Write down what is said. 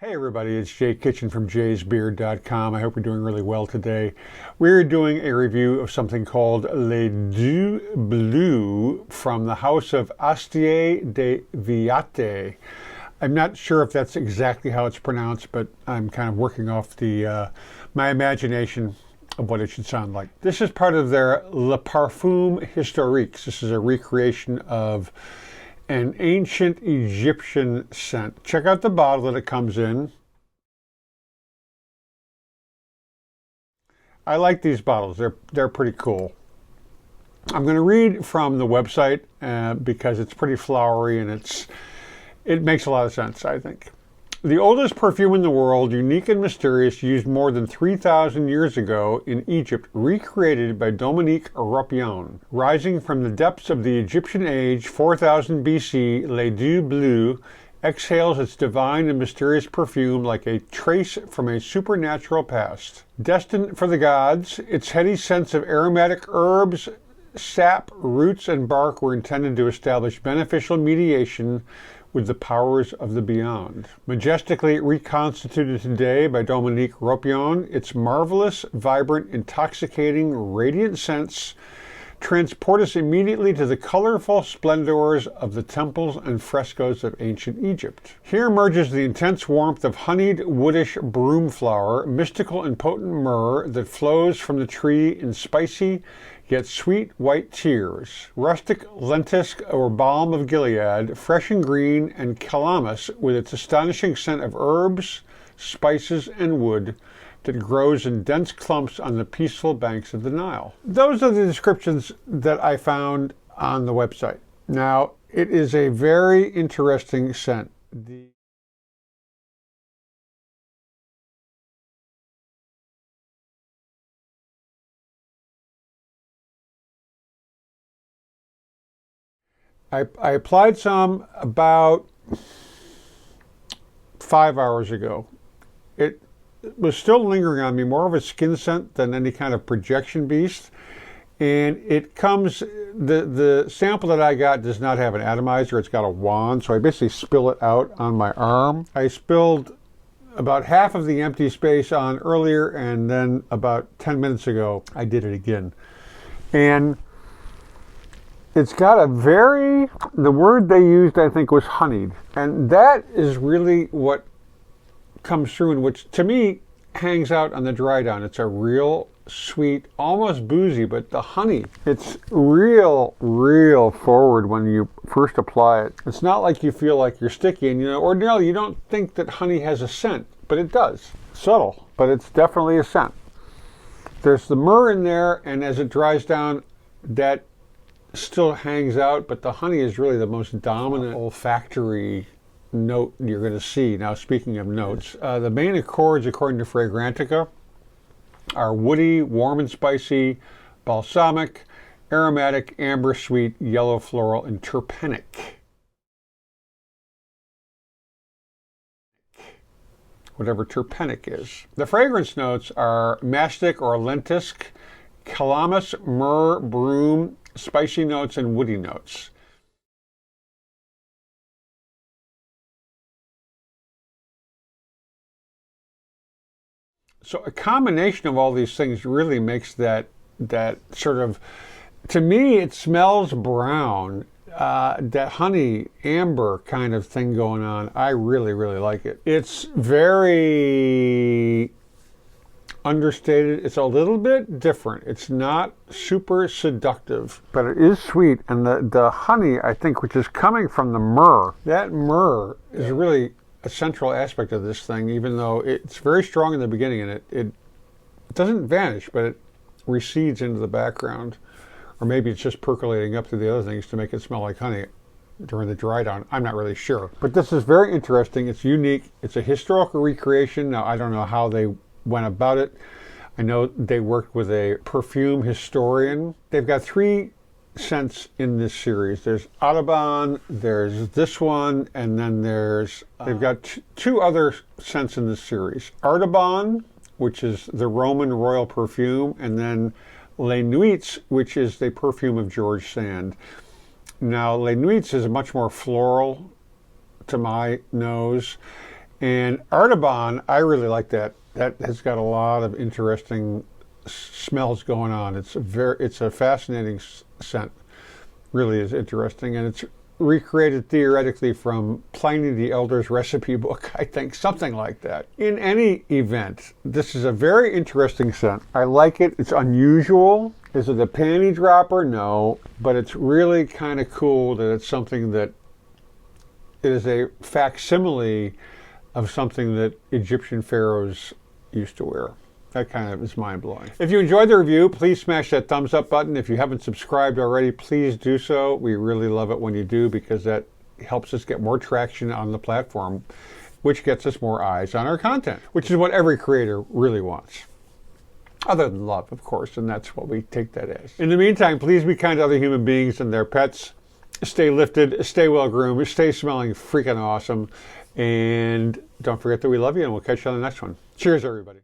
Hey everybody, it's Jay Kitchen from jaysbeard.com. I hope you're doing really well today. We're doing a review of something called Dieu Bleu from the house of Astier de Villatte. I'm not sure if that's exactly how it's pronounced, but I'm kind of working off my imagination of what it should sound like. This is part of their Le Parfum Historique. This is a recreation of an ancient Egyptian scent. Check out the bottle that it comes in. I like these bottles. They're pretty cool. I'm going to read from the website because it's pretty flowery and it makes a lot of sense, I think. The oldest perfume in the world, unique and mysterious, used more than 3,000 years ago in Egypt, recreated by Dominique Ropion. Rising from the depths of the Egyptian age, 4000 BC, Dieu Bleu exhales its divine and mysterious perfume like a trace from a supernatural past. Destined for the gods, its heady scents of aromatic herbs, sap, roots, and bark were intended to establish beneficial mediation with the powers of the beyond. Majestically reconstituted today by Dominique Ropion, its marvelous, vibrant, intoxicating, radiant scents transport us immediately to the colorful splendors of the temples and frescoes of ancient Egypt. Here emerges the intense warmth of honeyed woodish broom flower, mystical and potent myrrh that flows from the tree in spicy yet sweet white tears, rustic lentisk or balm of Gilead, fresh and green, and calamus with its astonishing scent of herbs, spices, and wood that grows in dense clumps on the peaceful banks of the Nile. Those are the descriptions that I found on the website. Now, it is a very interesting scent. I applied some about 5 hours ago. It was still lingering on me, more of a skin scent than any kind of projection beast. And it comes, the sample that I got does not have an atomizer, it's got a wand, so I basically spill it out on my arm. I spilled about half of the empty space on earlier, and then about 10 minutes ago, I did it again. And it's got the word they used, I think, was honeyed. And that is really what comes through, and which to me hangs out on the dry down. It's a real sweet, almost boozy, but the honey, it's real forward when you first apply it. It's not like you feel like you're sticky, and ordinarily you don't think that honey has a scent, but it does. Subtle, but it's definitely a scent. There's the myrrh in there, and as it dries down, that still hangs out, but the honey is really the most dominant olfactory note you're going to see. Now, speaking of notes, the main accords, according to Fragrantica, are woody, warm and spicy, balsamic, aromatic, amber sweet, yellow floral, and terpenic. Whatever terpenic is. The fragrance notes are mastic or lentisk, calamus, myrrh, broom, spicy notes, and woody notes. So a combination of all these things really makes that sort of, to me, it smells brown, that honey, amber kind of thing going on. I really like it. It's very understated. It's a little bit different. It's not super seductive, but it is sweet. And the honey, I think, which is coming from the myrrh, that myrrh is really a central aspect of this thing, even though it's very strong in the beginning, and it doesn't vanish, but it recedes into the background. Or maybe it's just percolating up to the other things to make it smell like honey during the dry down. I'm not really sure. But this is very interesting. It's unique. It's a historical recreation. Now, I don't know how they went about it. I know they worked with a perfume historian. They've got 3 scents in this series. There's Audubon, there's this one, and then they've got 2 other scents in this series. Audubon, which is the Roman royal perfume, and then Les Nuits, which is the perfume of George Sand. Now, Les Nuits is much more floral to my nose, And Artaban, I really like that. That has got a lot of interesting smells going on. It's a fascinating scent. Really is interesting, and it's recreated theoretically from Pliny the Elder's recipe book, I think, something like that. In any event, this is a very interesting scent. I like it. It's unusual. Is it a panty dropper? No, but it's really kind of cool that it's something that it is a facsimile of something that Egyptian pharaohs used to wear. That kind of is mind-blowing. If you enjoyed the review, please smash that thumbs up button. If you haven't subscribed already, please do so. We really love it when you do, because that helps us get more traction on the platform, which gets us more eyes on our content, which is what every creator really wants. Other than love, of course, and that's what we take that as. In the meantime, please be kind to other human beings and their pets. Stay lifted, stay well-groomed, stay smelling freaking awesome, and don't forget that we love you, and we'll catch you on the next one. Cheers, everybody.